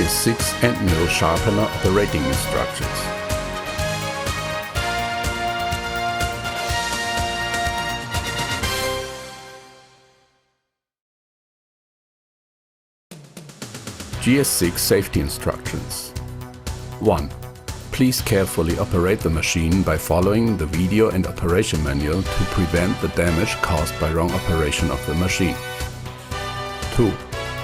GS-6 end mill sharpener operating instructions. GS-6 safety instructions. 1. Please carefully operate the machine by following the video and operation manual to prevent the damage caused by wrong operation of the machine. 2.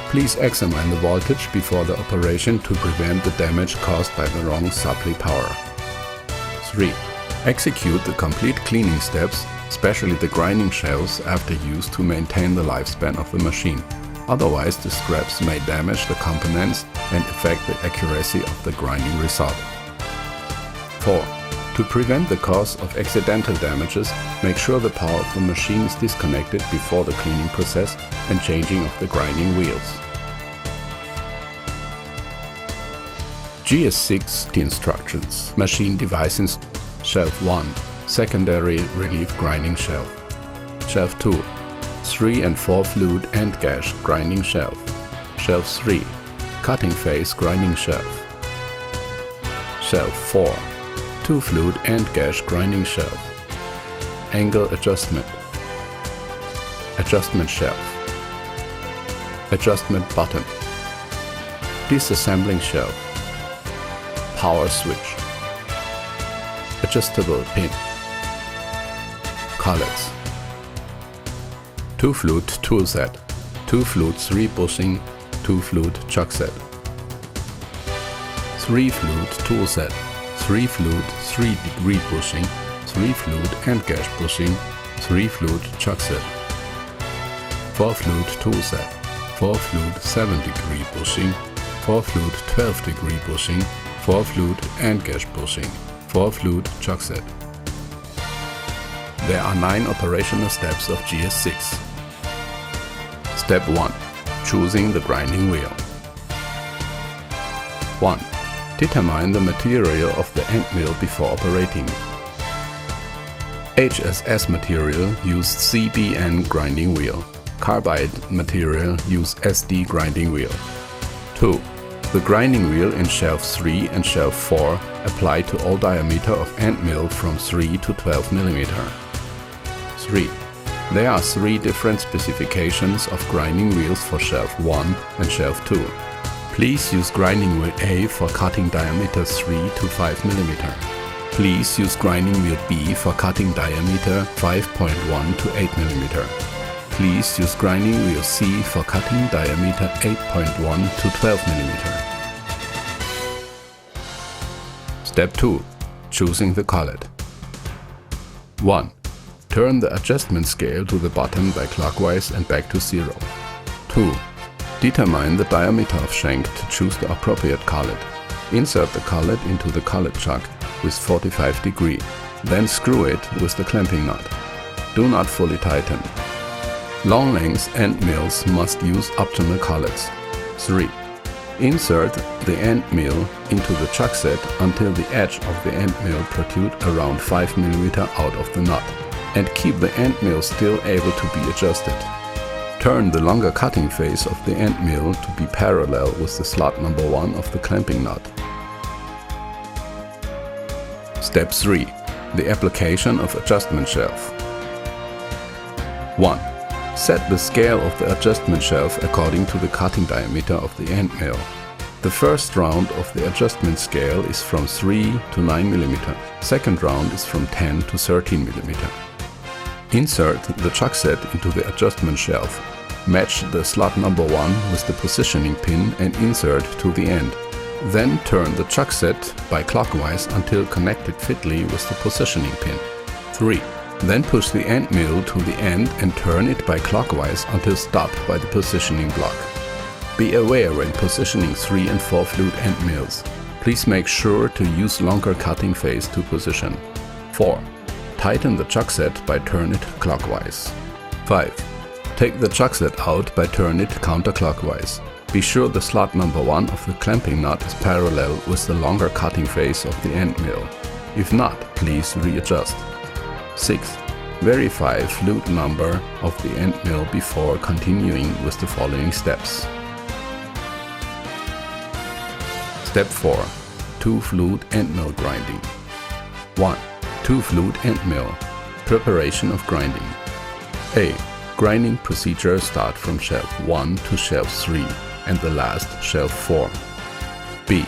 Please examine the voltage before the operation to prevent the damage caused by the wrong supply power. 3. Execute the complete cleaning steps, especially the grinding shelves after use, to maintain the lifespan of the machine. Otherwise, the scraps may damage the components and affect the accuracy of the grinding result. 4. To prevent the cause of accidental damages, make sure the power of the machine is disconnected before the cleaning process and changing of the grinding wheels. GS-6 instructions. Machine devices. Shelf 1. Secondary relief grinding shelf. Shelf 2. 3 and 4 flute and gash grinding shelf. Shelf 3. Cutting face grinding shelf. Shelf 4. 2 flute and gash grinding shelf. Angle adjustment. Adjustment shelf. Adjustment button. Disassembling shelf. Power switch. Adjustable pin. Collets. 2 flute tool set. 2 flute 3 bushing, 2 flute chuck set. 3 flute tool set. 3 flute 3 degree bushing, 3 flute and gash bushing, 3 flute chuck set. 4 flute tool set. 4 flute 7 degree bushing, 4 flute 12 degree bushing, 4 flute and gash bushing, 4 flute chuck set. There are 9 operational steps of GS-6. Step 1. Choosing the grinding wheel. 1. Determine the material of the end mill before operating. HSS material used CBN grinding wheel. Carbide material used SD grinding wheel. 2. The grinding wheel in shelf 3 and shelf 4 apply to all diameter of end mill from 3 to 12 mm. 3. There are 3 different specifications of grinding wheels for shelf 1 and shelf 2. Please use grinding wheel A for cutting diameter 3 to 5 mm. Please use grinding wheel B for cutting diameter 5.1 to 8 mm. Please use grinding wheel C for cutting diameter 8.1 to 12 mm. Step 2. Choosing the collet. 1. Turn the adjustment scale to the bottom by clockwise and back to 0. 2. Determine the diameter of shank to choose the appropriate collet. Insert the collet into the collet chuck with 45 degree, then screw it with the clamping nut. Do not fully tighten. Long length end mills must use optional collets. 3. Insert the end mill into the chuck set until the edge of the end mill protrude around 5 mm out of the nut, and keep the end mill still able to be adjusted. Turn the longer cutting face of the end mill to be parallel with the slot number 1 of the clamping nut. Step 3. The application of adjustment shelf. 1. Set the scale of the adjustment shelf according to the cutting diameter of the end mill. The first round of the adjustment scale is from 3 to 9 mm. Second round is from 10 to 13 mm. Insert the chuck set into the adjustment shelf. Match the slot number 1 with the positioning pin and insert to the end. Then turn the chuck set by clockwise until connected fitly with the positioning pin. 3. Then push the end mill to the end and turn it by clockwise until stopped by the positioning block. Be aware when positioning 3 and 4 flute end mills. Please make sure to use longer cutting face to position. 4. Tighten the chuck set by turn it clockwise. 5. Take the chuck set out by turn it counterclockwise. Be sure the slot number 1 of the clamping nut is parallel with the longer cutting face of the end mill. If not, please readjust. 6. Verify flute number of the end mill before continuing with the following steps. Step 4. Two-flute end mill grinding. 1. Two-flute end mill. Preparation of grinding. A. Grinding procedure start from shelf 1 to shelf 3 and the last shelf 4. B.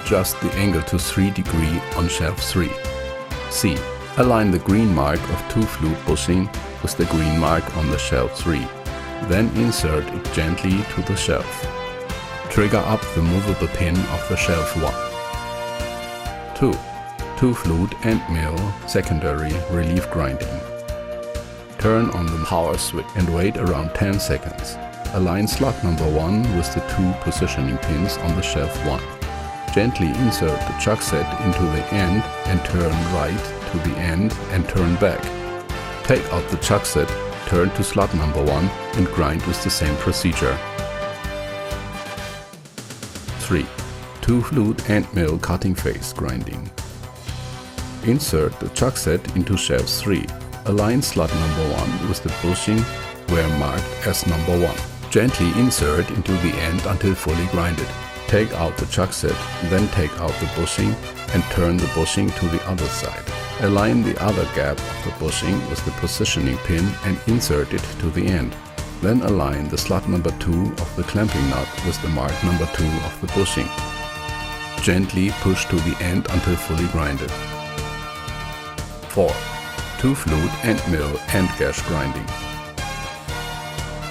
Adjust the angle to 3 degrees on shelf 3. C. Align the green mark of two-flute bushing with the green mark on the shelf 3. Then insert it gently to the shelf. Trigger up the movable pin of the shelf 1. 2. Two-flute end mill secondary relief grinding. Turn on the power switch and wait around 10 seconds. Align slot number 1 with the 2 positioning pins on the shelf 1. Gently insert the chuck set into the end and turn right to the end and turn back. Take out the chuck set, turn to slot number 1 and grind with the same procedure. 3. Two-flute end mill cutting face grinding. Insert the chuck set into shelf 3. Align slot number 1 with the bushing where marked as number 1. Gently insert into the end until fully grinded. Take out the chuck set, then take out the bushing and turn the bushing to the other side. Align the other gap of the bushing with the positioning pin and insert it to the end. Then align the slot number 2 of the clamping nut with the mark number 2 of the bushing. Gently push to the end until fully grinded. 4. Two-flute end mill end gash grinding.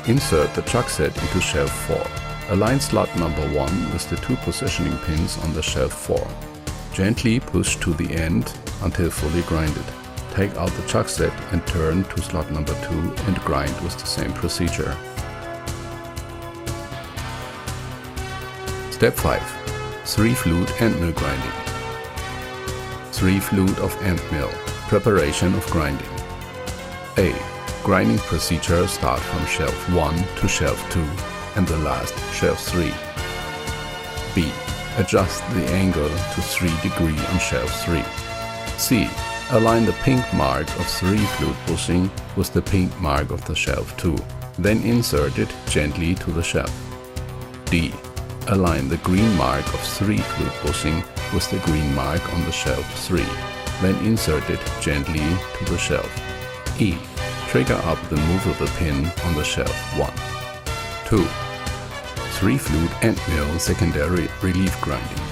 Insert the chuck set into shelf 4. Align slot number 1 with the 2 positioning pins on the shelf 4. Gently push to the end until fully grinded. Take out the chuck set and turn to slot number 2 and grind with the same procedure. Step 5. 3-flute end mill grinding. 3-flute of end mill. Preparation of grinding. A. Grinding procedure start from shelf 1 to shelf 2 and the last shelf 3. B. Adjust the angle to 3 degrees on shelf 3. C. Align the pink mark of 3-flute bushing with the pink mark of the shelf 2. Then insert it gently to the shelf. D. Align the green mark of 3-flute bushing with the green mark on the shelf 3. Then insert it gently to the shelf. E. Trigger up the movable pin on the shelf 1. 2. 3-flute end mill secondary relief grinding.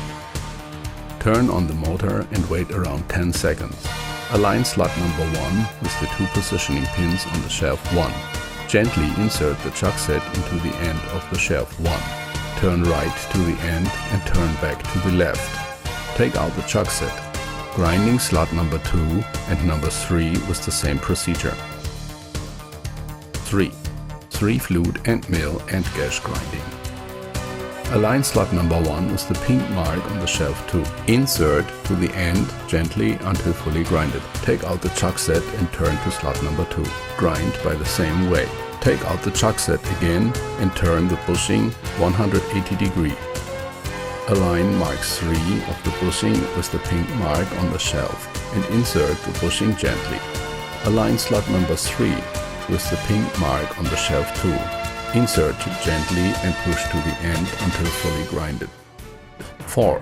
Turn on the motor and wait around 10 seconds. Align slot number 1 with the 2 positioning pins on the shelf 1. Gently insert the chuck set into the end of the shelf 1. Turn right to the end and turn back to the left. Take out the chuck set. Grinding slot number 2 and number 3 with the same procedure. 3. 3-flute end mill end gash grinding. Align slot number 1 with the pink mark on the shelf 2. Insert to the end gently until fully grinded. Take out the chuck set and turn to slot number 2. Grind by the same way. Take out the chuck set again and turn the bushing 180 degrees. Align mark 3 of the bushing with the pink mark on the shelf and insert the bushing gently. Align slot number 3 with the pink mark on the shelf 2. Insert gently and push to the end until fully grinded. 4.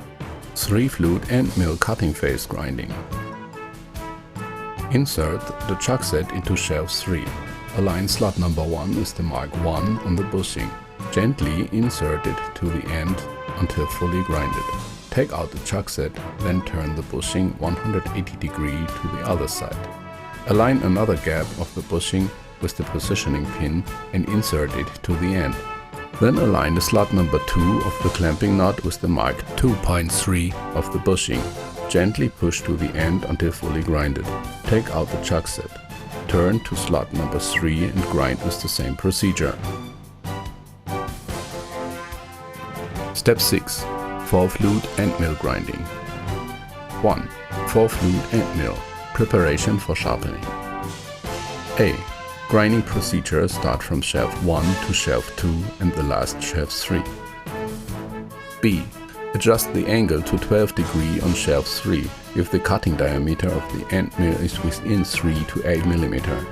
3-flute end mill cutting face grinding. Insert the chuck set into shelf 3. Align slot number 1 with the mark 1 on the bushing. Gently insert it to the end until fully grinded. Take out the chuck set, then turn the bushing 180 degrees to the other side. Align another gap of the bushing with the positioning pin and insert it to the end. Then align the slot number 2 of the clamping nut with the mark 2.3 of the bushing. Gently push to the end until fully grinded. Take out the chuck set. Turn to slot number 3 and grind with the same procedure. Step 6. 4-flute end mill grinding. 1. 4-flute end mill. Preparation for sharpening. A. Grinding procedure start from shelf 1 to shelf 2 and the last shelf 3. B. Adjust the angle to 12 degrees on shelf 3 if the cutting diameter of the end mill is within 3 to 8 mm.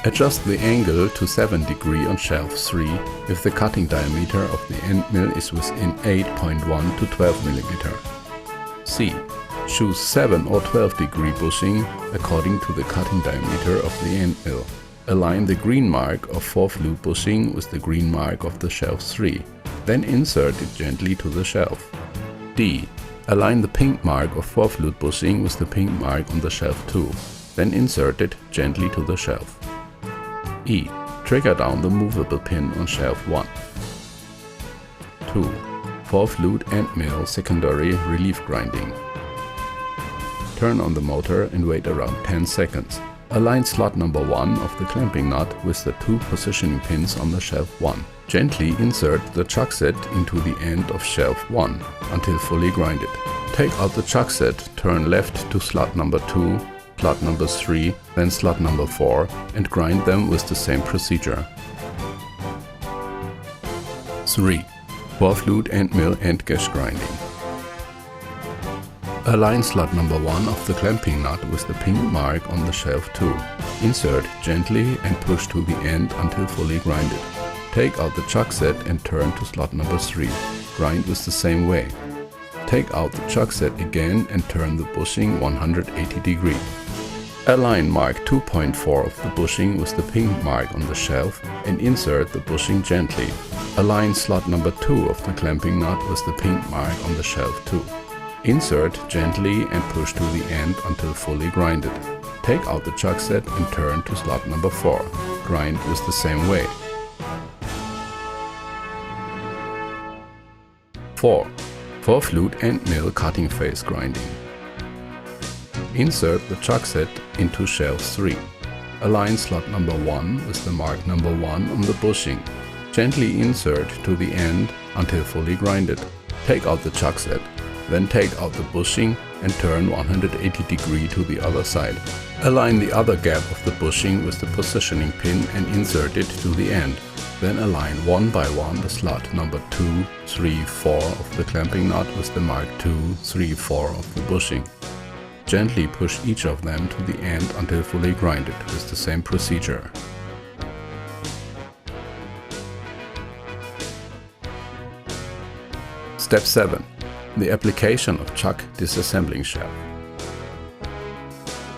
Adjust the angle to 7 degrees on shelf 3 if the cutting diameter of the end mill is within 8.1 to 12 mm. C. Choose 7 or 12 degree bushing according to the cutting diameter of the end mill. Align the green mark of 4th loop bushing with the green mark of the shelf 3. Then insert it gently to the shelf. D. Align the pink mark of 4th loop bushing with the pink mark on the shelf 2. Then insert it gently to the shelf. E. Trigger down the movable pin on shelf 1. 2. 4th loop end mill secondary relief grinding. Turn on the motor and wait around 10 seconds. Align slot number 1 of the clamping nut with the 2 positioning pins on the shelf 1. Gently insert the chuck set into the end of shelf 1 until fully grinded. Take out the chuck set, turn left to slot number 2, slot number 3, then slot number 4 and grind them with the same procedure. 3. 4th loop end mill end gash grinding. Align slot number 1 of the clamping nut with the pink mark on the shelf 2. Insert gently and push to the end until fully grinded. Take out the chuck set and turn to slot number 3. Grind with the same way. Take out the chuck set again and turn the bushing 180 degrees. Align mark 2.4 of the bushing with the pink mark on the shelf and insert the bushing gently. Align slot number 2 of the clamping nut with the pink mark on the shelf 2. Insert gently and push to the end until fully grinded. Take out the chuck set and turn to slot number 4. Grind with the same way. 4. 4th loop end mill cutting phase grinding. Insert the chuck set into shelf 3. Align slot number 1 with the mark number 1 on the bushing. Gently insert to the end until fully grinded. Take out the chuck set. Then take out the bushing and turn 180 degrees to the other side. Align the other gap of the bushing with the positioning pin and insert it to the end. Then align one by one the slot number 2, 3, 4 of the clamping nut with the mark 2, 3, 4 of the bushing. Gently push each of them to the end until fully grinded with the same procedure. Step 7. The application of chuck disassembling shelf.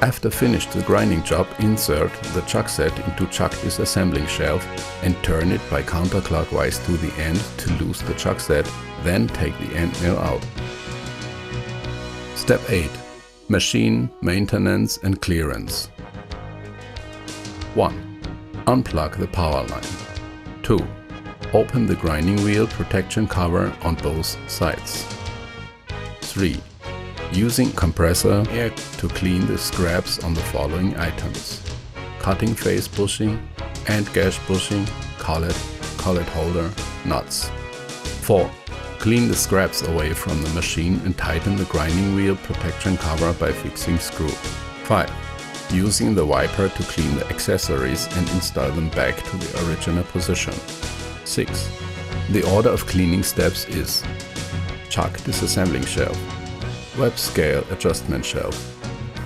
After finished the grinding job, insert the chuck set into chuck disassembling shelf and turn it by counterclockwise to the end to loose the chuck set, then take the end mill out. Step 8. Machine, maintenance and clearance. 1. Unplug the power line. 2. Open the grinding wheel protection cover on both sides. 3. Using compressor air to clean the scraps on the following items: cutting phase bushing, end gash bushing, collet holder, nuts. 4. Clean the scraps away from the machine and tighten the grinding wheel protection cover by fixing screw. 5. Using the wiper to clean the accessories and install them back to the original position. 6. The order of cleaning steps is: chuck disassembling shelf, web scale adjustment shelf,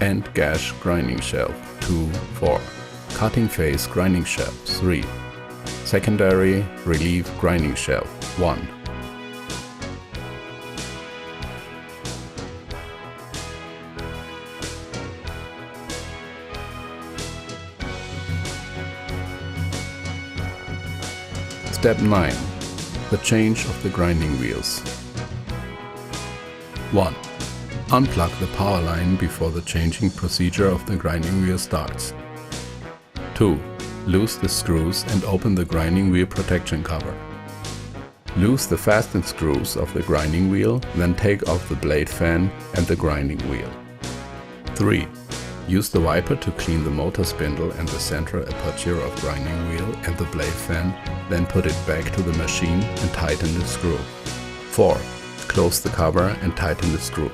end gash grinding shelf 2, 4, cutting phase grinding shelf 3, secondary relief grinding shelf 1. Step 9. The change of the grinding wheels. 1. Unplug the power line before the changing procedure of the grinding wheel starts. 2. Loose the screws and open the grinding wheel protection cover. Loose the fastened screws of the grinding wheel, then take off the blade fan and the grinding wheel. 3. Use the wiper to clean the motor spindle and the central aperture of grinding wheel and the blade fan, then put it back to the machine and tighten the screw. 4. Close the cover and tighten the screw.